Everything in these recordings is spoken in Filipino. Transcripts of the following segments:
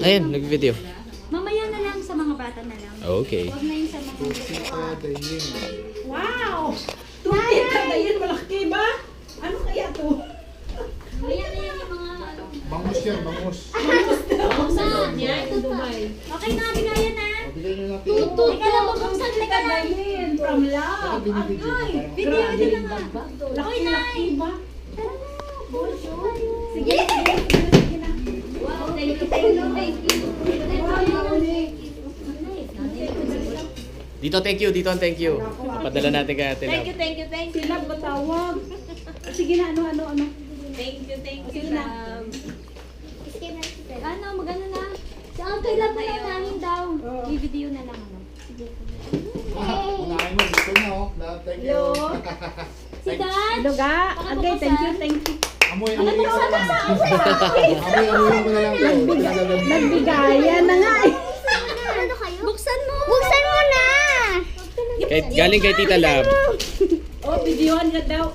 Ayun, nag-video. Mamaya na lang sa mga bata na lang. Okay. Huwag na yun sa mga Wow! Tita Dayin, malaki ba? Ano kaya to? Mamaya na yan yung mga ano. Bangus yan, bangus. Buksan! Ito Dubai. Okay na, bigaya na. Bigay nyo natin. Tutut. Teka lang, bubuksan. Teka lang. Dayin, from love. Binibidyo Agay! ko. Video nyo lang nga. Laki-laki ba? Tara na. Sige, sige na. Wow, thank you, thank you, thank you. Dito, thank you. Dito, thank you. Padala natin kay Ate Lab. Thank you, thank you. Sila batawag. Sige na, ano. Thank you, Sige na. Ano, magano na. Saan kay Lab na lang namin daw. I-video na lang ano. Sige. Unahin mo, dito na oh. Thank you. Si Dan. Hello ga. Agay, thank you. Amoy ko na lang. Amoy ko na lang. Nagbigaya na nga eh. Buksan mo. Buksan mo na. Galing kay Tita Lab. Oh, videoan ka daw.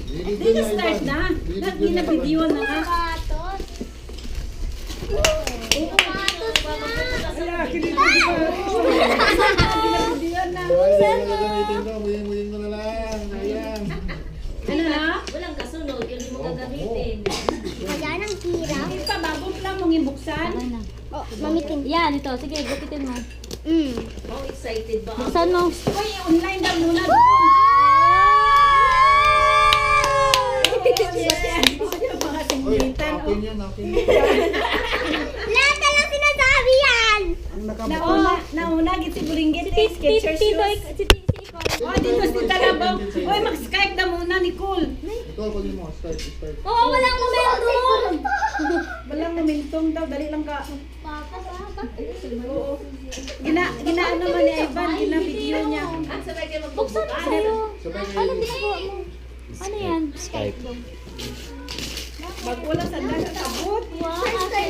Hindi na start na. Lagi na videoan na nga. Videoan na. Muying ko na lang. Ayan. Ano na? Walang kasunod, yun mo gagamitin. Wala nang hirap. Hindi pa, bago pa lang mong ibuksan. Oh, mamitin. Yan, ito. Sige, gupitin mo. How excited ba? Buksan mo. Uy, online daw muna. Mga Uy, singlitan. akin yan, akin yan. Lahat na lang sinasabi yan. Nauna, giti-buringgit. Sketchers shoes. Oh, dito si Talabong. Uy, mag-Skype na muna, Nicole. Ito, ako din mo. Start. Oo, walang momentum. Walang momentum daw, dali lang ka. Oo. Ginaano man ni Ivan, gina-video niya. Ang sabay kayo Buksan mo magbubukas. sa'yo. Sabay Ano kayo. ginagawa mo? Ano yan? Skype. Pag wala sa dala sa abot. Wow, ate.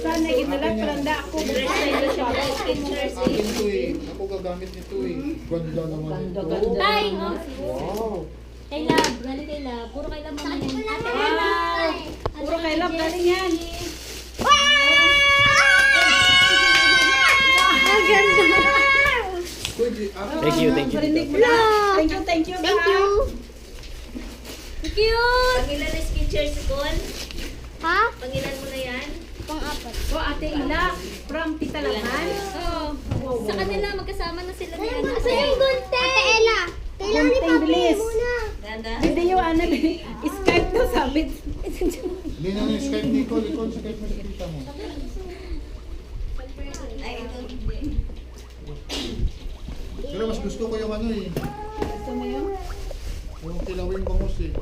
Sana ginalag, paranda ako. Pictures eh. Akin to eh. Ako gagamit nito eh. Ganda naman ito. Tay, Wow. kay Lab. Galing kay Lab. Puro kay Lab naman yan. Ate Wow! Puro kay Love, galing yan. Ang ganda. Thank you, thank you. Parinig mo na. Thank you. Thank you. Cute. Pangilan na sketchers Nicole? Ha? Pangilan mo na yan? Pang-apat. So, Ate Ila, from Tita Laman. Oo. Sa kanila, magkasama na sila ni ano. Sa yung gunting. Ate Ella. Kailangan ni Gunting Papi bilis. muna. Ganda. Video, ano, Skype daw sabi. Hindi na yung Skype Nicole. Nicole, Skype mo sa tita mo. Ay, ito. Pero mas gusto ko yung ano eh. Gusto mo yun? Yung kilawing bangus eh.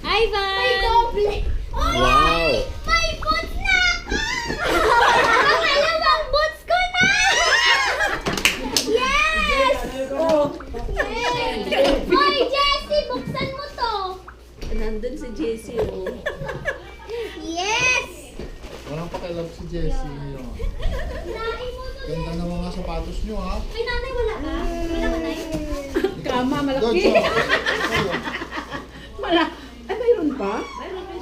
Ivan! May doble! Wow! May boots na ako! Pangalawang boots ko na! Yes! Hoy, Jessie! Buksan mo to! Nandun si Jessie oh. Yes! Walang pakialam si Jessie. Oh. Nain mo to! Ganda ng mga sapatos nyo ha. Ay, nanay, wala ka? Wala ka, nay? Kama, Good malaki. job. Ay, mayroon pa?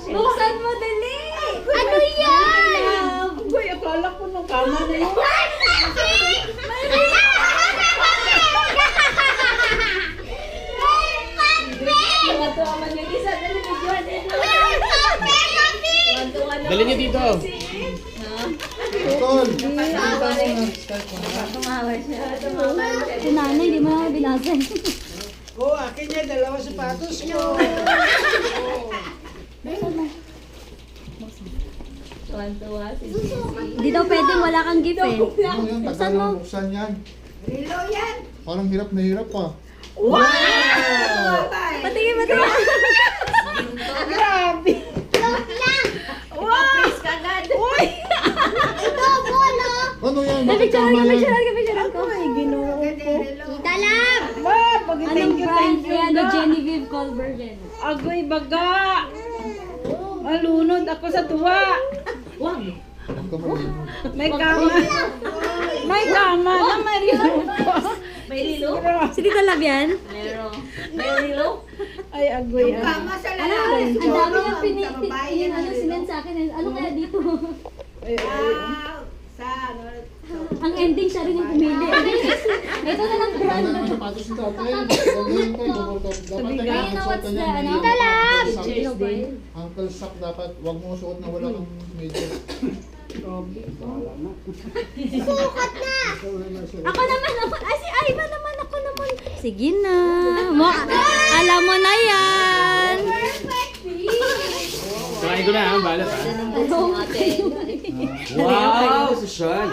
Buksan mo, dali! Ano yan? Uy, akala ko nung kama na yun. Tuwa-tuwa man yung isa. Dali mo dyan. Tuwa-tuwa na Dali niyo dito. Nicole, tita mo na Skype mo na. Tumawa siya. Tumawa siya. Si nanay, di mo na binasan. Oo, akin niya, dalawa sapatos ko. Tuwa-tuwa si Jessie. Hindi daw pwedeng wala kang gift eh. Ano yan? Buksan Tagal mo. mo buksan yan. Rilo yan. Parang hirap na hirap pa. Wow! Patingin mo to. Grabe. Wow! Kagad. Uy! Ito, bolo. Ano yan? May Bakit picture tama yan? ko. Ay, ginoo ko. Tita Lab! Wow, pag Anong thank you. brand? Ano, Genevieve Colbergen. Agoy, baga. Malunod ako sa tuwa. Wag. Huwag ka malimot. May kama. May kama na marunod ko. May rilo? Si Tita Lab yan? Meron. May rilo? Ay, agoy. Ano, ang dami yung ano, sinend sa akin eh. Ano kaya dito? Sa ano? Ang ending siya rin yung pumili. Ito na lang brand. Wala naman sapatos ni tatay. Gagawin ko, dapat tayo Ayun na, what's the, ano? Talab! Tuesday. Uncle Sak dapat, wag mo suot na wala kang medyo. Ako naman, ay si Ivan naman, ako naman. Sige na. Alam mo na yan. Sakain ko na ha, balat ha. Wow! Social!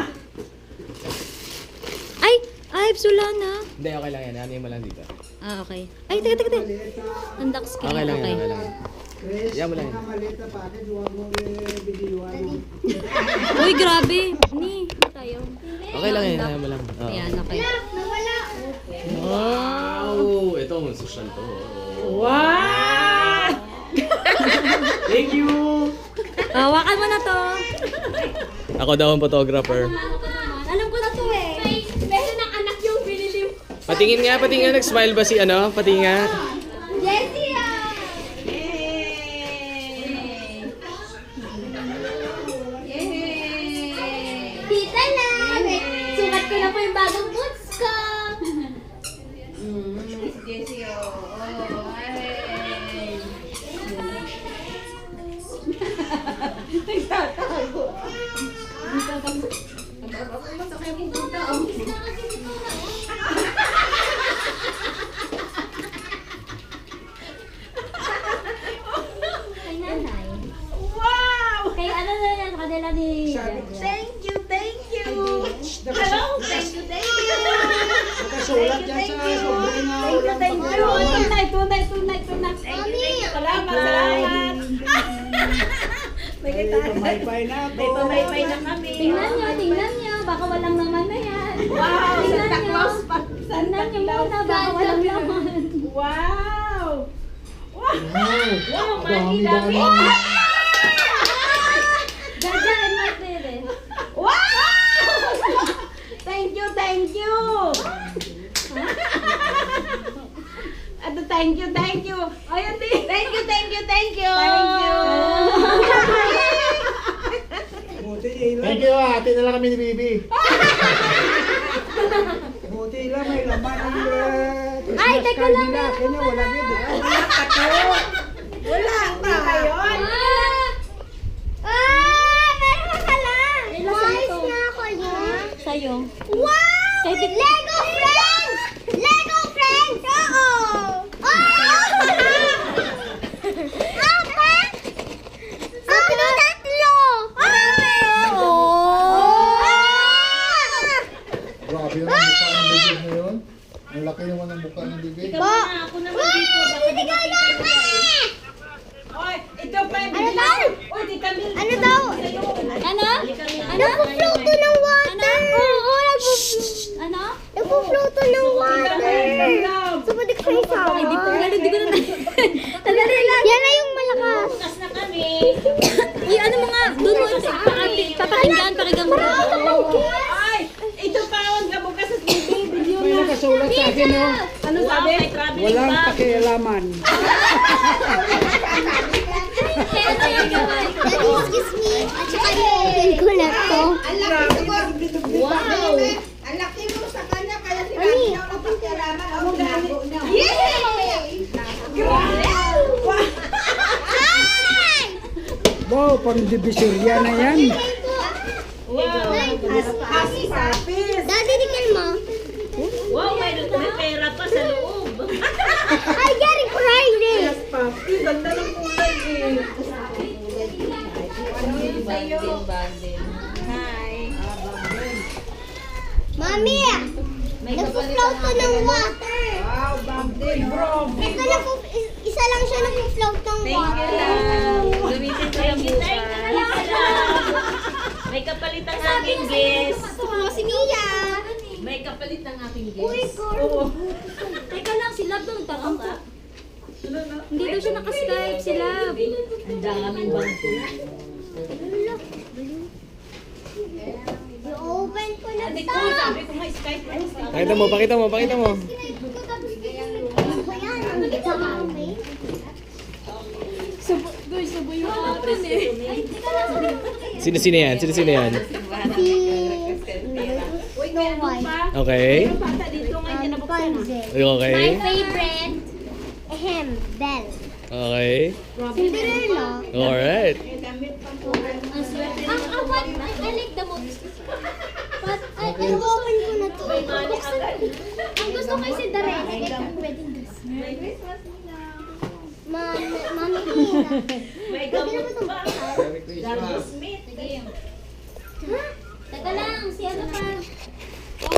Ay, Sulana. Hindi, okay lang yan. Ano mo lang dito. Ah, okay. Ay, teka. Undak skin. Okay lang yan, okay lang yan. Yan mo lang yan. Uy, grabe. Ni, tayo. Okay lang yan, yan mo lang. Oo. Ayan, okay. Wow! Ito, social to. Wow! Thank you! Hawakan mo na to. Ako daw ang photographer. Alam ko na to eh. Meron ng anak yung binili mo. Patingin nga. Nag-smile ba si ano? Patingin nga. Jessie ah! Tita lang! Sukat ko na po yung bagong boots ko. Jessie, oh. Ay. Kay nanay. Wow! Kay ano na yan, kanila ni... Thank you! Hello! Thank you! Nakasulat yan sa sobrang na ulang Thank you! Tunay! Salamat! May pamaypay na kami. Tingnan nyo. Baka walang naman na yan. Wow! Tingnan Santa nyo. Claus pa. Tingnan nyo muna, baka walang naman. Wow! Wow! Dami. Jaja and Martere. Wow! Thank you! Ano, thank you! Ayun din! Thank you! Thank you, ate na lang kami ni Bibi. Buti lang may laman ang Ay, teka lang. kanya wala gid. Wala pa ngayon! Meron ka lang. Wise na ako niya. Sa'yo. Wow! Lego friends! Lego friends! Oo! Apa? Tatlo! Grabe naman mukha ng bibig na yun. Ang laki naman ng mukha ng bibig. Ako naman dito. Oy, ito pa yung Ano daw? Oy, di kami. Ano daw? Ano? Nagpo-floato ng water. Oo, ano? Nagpo-floato ng water. Sumali ko kayo sa akin. Hindi ko na. Tandali lang. Yan na yung malakas. Bukas na kami. Ano mo nga, doon mo papakinggan mo. Ay, ito pa ang gabukas sa TV. Video May na. nakasulat sa akin, no? Ano sabi? May traveling Walang bag. pakialaman. Kaya ano yung gawin? Excuse me. At saka yung ko na to. Wow! Ang laki mo sa kanya, kaya sinabi niya ako pakialaman. Ako gago niya. Yay! Wow, pang divisorya na yan. Papis. Daddy, dikin mo. Wow, may pera pa sa loob. Ay, Gary Friday. Papi, ganda ng kulay eh. Banding. Hi. Mami, May nagpo-float to ng water. Wow, Bambi, bro. Ito na po, isa lang siya nagpo-float ng Thank you water. lang. Gamitin ko yung bukas. May kapalit ang aking guest. Si Mia. May kapalit ang aking Uy, guest. girl. Teka lang, si Love daw nagtatampo. Hindi daw siya nakaskype, si Love. Ang daming bangko. I-open ko na Ate ito. ko, sabi ko nga Skype. Pakita mo. Subo, guys, subo yung Sino yan? Sino yan? Si Snow White. Okay. Bata dito ngayon na nabuksan. Rapunzel. Okay. My favorite, Belle. Okay. Cinderella. Alright. Ang what I like the most. But I open ko na to. Ang gusto ko yung Cinderella. Ang wedding dress. Mami Tina. May Pwede na ba gamot itong pa. buksan? Darby Smith. Teka lang, si ano pa?